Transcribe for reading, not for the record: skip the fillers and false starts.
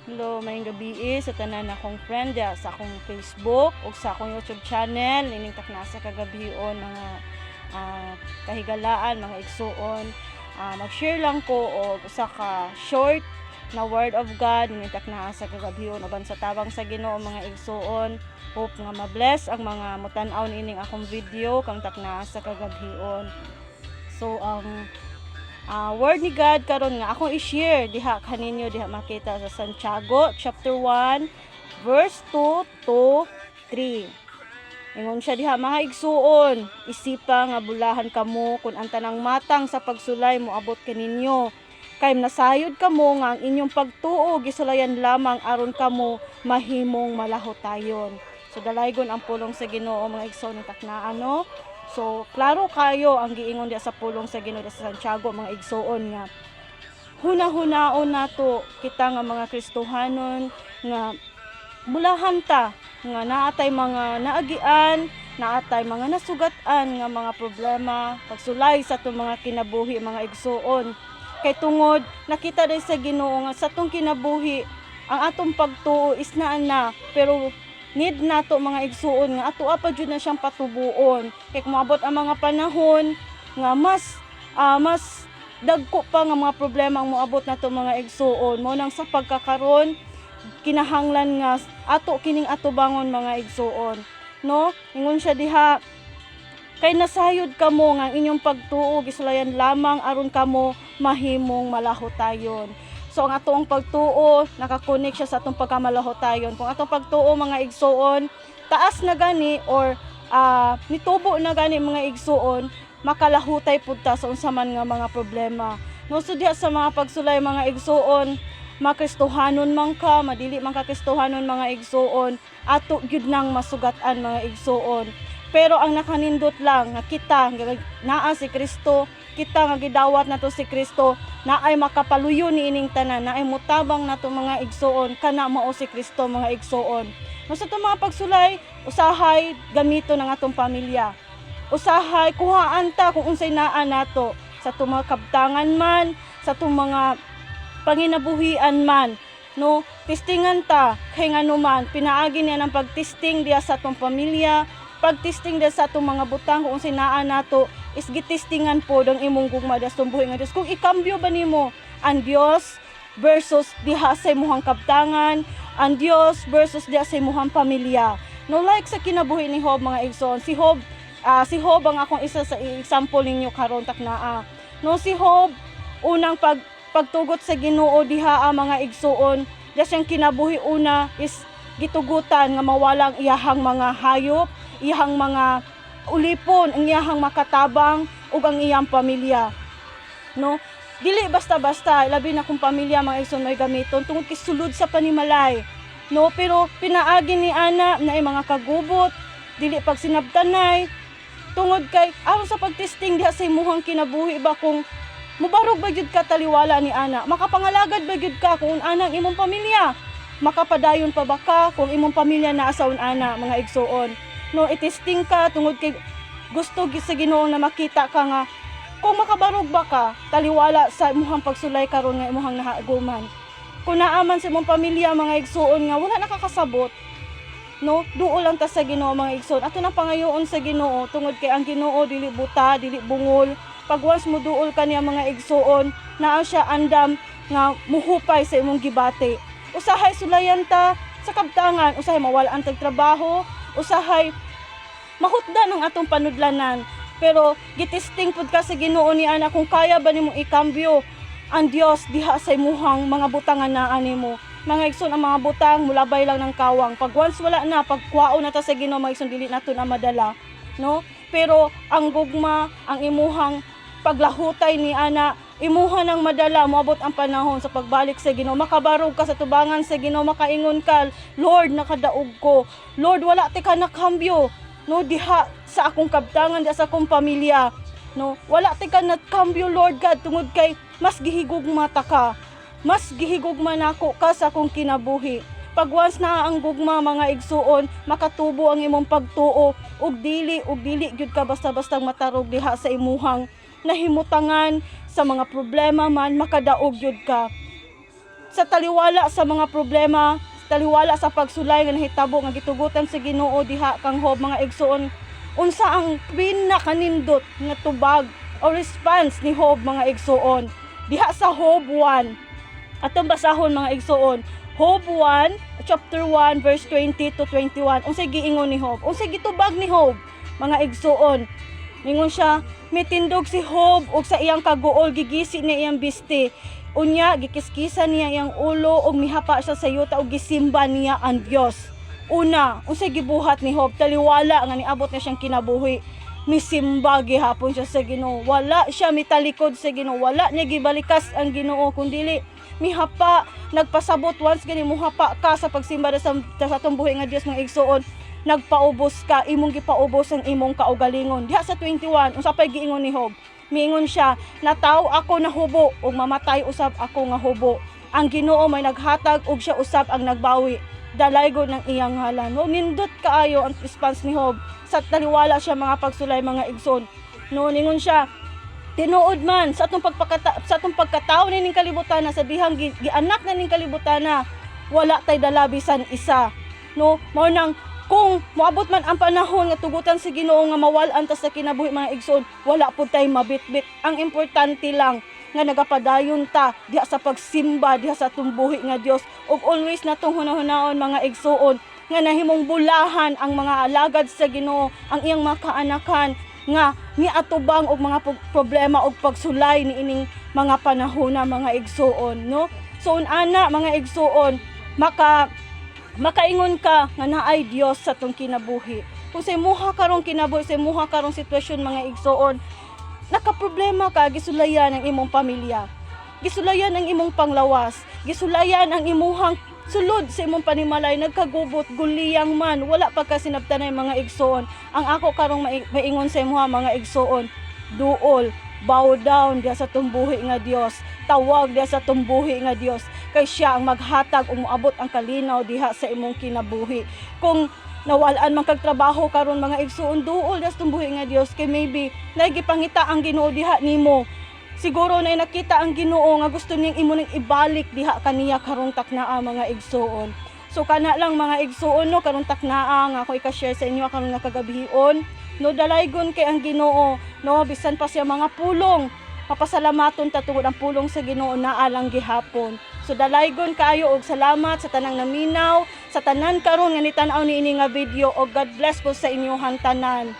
Hello, maayong gabi sa tanan akong friend diha sa akong Facebook ug sa akong YouTube channel. Ining takna sa kagabion mga kahigalaan, mga igsuon. Mag-share lang ko og usa ka short na word of God ining takna sa kagabion uban sa tabang sa Ginoo mga igsuon. Hope nga ma-bless ang mga mutan-aw ining akong video kang takna sa kagabion. So word ni God karon nga akong i-share diha kaninyo diha makita sa Santiago chapter 1 verse 2 to 3. Ingon siya diha, mga igsuon, isipa nga bulahan kamo kun ang tanang matang sa pagsulay moabot kaninyo. Kay nasayod kamo nga ang inyong pagtuo gisulayan lamang aron kamo mahimong malahotayon. So dalaygon ang pulong sa Ginoo mga igsoon ni taknaan no. So, klaro kayo ang giingon diya sa pulong sa Ginoo sa Santiago mga igsoon nga huna-hunaon nato kita nga mga Kristohanon nga bulahan ta nga naatay mga naagian, naatay mga nasugatan nga mga problema pagsulay sa atong mga kinabuhi mga igsoon. Kay tungod nakita din sa Ginoo nga sa atong kinabuhi ang atong pagtuo is na pero need nato mga igsuon nga ato pa jud na siyang patubuon kay kumabot ang mga panahon nga mas dagko pa nga mga problema ang moabot nato mga igsuon mo nang sa pagkakaron kinahanglan nga ato kining atubangon mga igsuon no ingon siya diha kay nasayod kamo nga inyong pagtuo gisulayan lamang aron kamo mahimong malahotayon. So ang atong pagtuo nakakonek siya sa atong pagkamalahotayon. Kung atong pagtuo mga igsuon taas na gani or nitubo na gani mga igsuon makalahutay pud ta sa unsa man nga mga problema. No so diha sa mga pagsulay mga igsuon makristohanon man ka madili man ka kristohanon mga igsuon ato gyud nang masugatan mga igsuon. Pero ang nakanindot lang nga kita naa si Kristo, kita nga gidawat nato si Kristo, naay makapaluyo ni ining tanan, naay mutabang nato mga igsuon kana mao si Kristo mga igsuon. No sa mga pagsulay, usahay gamito ng atong pamilya. Usahay kuhaan ta kung unsay naa nato sa atong mga kabtangan man, sa atong mga panginabuhian man. No, testingan ta kay nganuman pinaagi niya ng pagtesting diya sa atong pamilya. Pagtesting din sa atong mga butang kung sinaan nato is gitestingan po ang imong gugma sa buhi nga Dios. Kung ikambyo ba nimo ang Dios versus diha sa imong kabtangan, ang Dios versus diha sa imong pamilya. No like sa kinabuhi ni Job mga igsoon. Si Job ang akong isa sa example ninyo karon taknaa. No si Job unang pagtugot sa Ginoo diha mga igsoon, diha siyang kinabuhi una is gitugutan nga mawalang iyahang mga hayop, iyahang mga ulipon, ang iyahang makatabang ug ang iyang pamilya. No? Dili basta-basta labi na kung pamilya mga igsoon may gamiton tungod kay sulod sa panimalay. No, pero pinaagi ni ana na mga kagubot, dili pag sinabtanay tungod kay aron sa pagtesting diha sa imong kinabuhi ba kung mubarog ba gyud ka taliwala ni ana, makapangalagad ba gyud ka kung anang imong pamilya, makapadayon pa ba ka kung imong pamilya naa sa ana mga igsoon. No, itesting ka tungod kay gusto sa Ginoo na makita ka nga kung makabarog ba ka taliwala sa imong pagsulay karon nga imong nahaguman. Kung naaman sa imong pamilya mga igsoon nga wala nakakasabot, no, duol lang ta sa Ginoo mga igsoon. Ato na pangayoon sa Ginoo tungod kay ang Ginoo dili buta, dili bungol. Pag once mo duol kaniya mga igsoon, naa siya andam nga muhupay sa imong gibati. Usahay sulayan ta sa kabtangan, usahay mawalaan tag trabaho, usahay mahutdan ang atong panudlanan. Pero gitesting pud ka sa Ginoo ni ana kung kaya ba nimo ikambyo ang Dios diha sa imuhang mga butangan naa nimo. Mga igsoon ang mga butang mulabay lang ng kawang. Pag once wala na, pagkwao na ta sa Ginoo mga igsoon dili nato na madala, no? Pero ang gugma, ang imuhang paglahutay ni ana imuha nang madala moabot ang panahon sa pagbalik sa Ginoo, makabarog ka sa tubangan sa Ginoo, makaingon ka, Lord nakadaog ko, Lord wala ti ka nakambyo, no, diha sa akong kabtangan, diha sa akong pamilya, no, wala ti ka nakambyo Lord God tungod kay mas gihigugma ta ka, mas gihigugma nako ka sa akong kinabuhi. Pag once na ang gugma mga igsuon, makatubo ang imong pagtuo ug dili gyud ka basta-basta matarog diha sa imuhang nahimutangan sa mga problema man, makadaog yun ka. sa taliwala sa mga problema, sa taliwala sa pagsulay nga nahitabo nga gitugutan sa Ginoo diha kang Job mga igsoon, unsa ang pinakanindot nga tubag o response ni Job mga igsoon diha sa Job 1. Atong basahon mga igsoon, Job 1 chapter 1 verse 20 to 21. Unsay giingon ni Job? Unsay gitubag ni Job mga igsoon? Ningon siya, mitindog si Job og sa iyang kaguol, gigisi niya iyang biste. Unya gikiskisa niya iyang ulo og mihapa siya sa yuta og gisimba niya ang Dios. Una, unsay gibuhat ni Job? Taliwala nga niabot na siyang kinabuhi. Misimba gihapon siya sa Ginoo. Wala siya mitalikod sa Ginoo. Wala niya gibalikas ang Ginoo kundi mihapa, nagpasabot once gani muhapa ka sa pagsimba sa atong buhi nga Dios mga igsoon. Nagpaubos ka, imong gipaubos ang imong kaugalingon. Diha sa 21, unsa pay giingon ni Job? Miingon siya, nataw ako na hubo ug mamatay usab ako nga hubo. Ang Ginoo may naghatag ug siya usab ang nagbawi. Dalaygon ng iyang ngalan. No, nindot kaayo ang response ni Job sa taliwala siya mga pagsulay mga igsoon. No, ningon siya, tinuod man sa atong pagkatao ning kalibutan na sa dihang gianak na ning kalibutan na wala tay dala bisan isa. No, mao nang kung moabot man ang panahon nga tugutan sa Ginoo nga mawal-an ta sa kinabuhi mga igsoon, wala pud tay mabitbit. Ang importante lang nga nagapadayon ta diha sa pagsimba diha sa atong buhi nga Dios, ug always natong hunahunahon mga igsoon nga nahimong bulahan ang mga alagad sa Ginoo, ang iyang mga kaanakan nga niatubang og mga problema og pagsulay niining mga panahon na mga igsoon, no? So ana mga igsoon, makaingon ka nga naay Dios sa tong kinabuhi. Kung sa imuha karong kinabuhi, sa imuha karong sitwasyon mga igsoon, nakaproblema ka, gisulayan ang imong pamilya, gisulayan ang imong panglawas, gisulayan ang imuhang sulod sa imong panimalay, nagkagubot, guliyang man, wala pa ka sinabtanay mga igsoon. Ang ako karong maingon sa imuha mga igsoon, duol, bow down diha sa tumbuhi nga Dios, tawag diha sa tumbuhi nga Dios, kay siya ang maghatag ug moabot ang kalinaw diha sa imong kinabuhi. Kung nawalaan man kag trabaho karon mga igsoon, duol diha sa tumbuhi nga Dios, kay maybe nagipangita ang Ginoo diha nimo. Siguro na nakita ang Ginoo nga gusto niyang imo ning ibalik diha kaniya karong taknaa mga igsoon. So kana lang mga igsoon, no, karong taknaa nga ako i-share sa inyo karon nga kagabihon. No, dalaygon kay ang Ginoo, no, bisan pa siya mga pulong, papasalamaton ta tungod ang pulong sa Ginoo naa lang gihapon. So dalaygon kaayo og salamat sa tanang naminaw, sa tanan karon nga nitan-aw niini nga video, og God bless po sa inyohang tanan.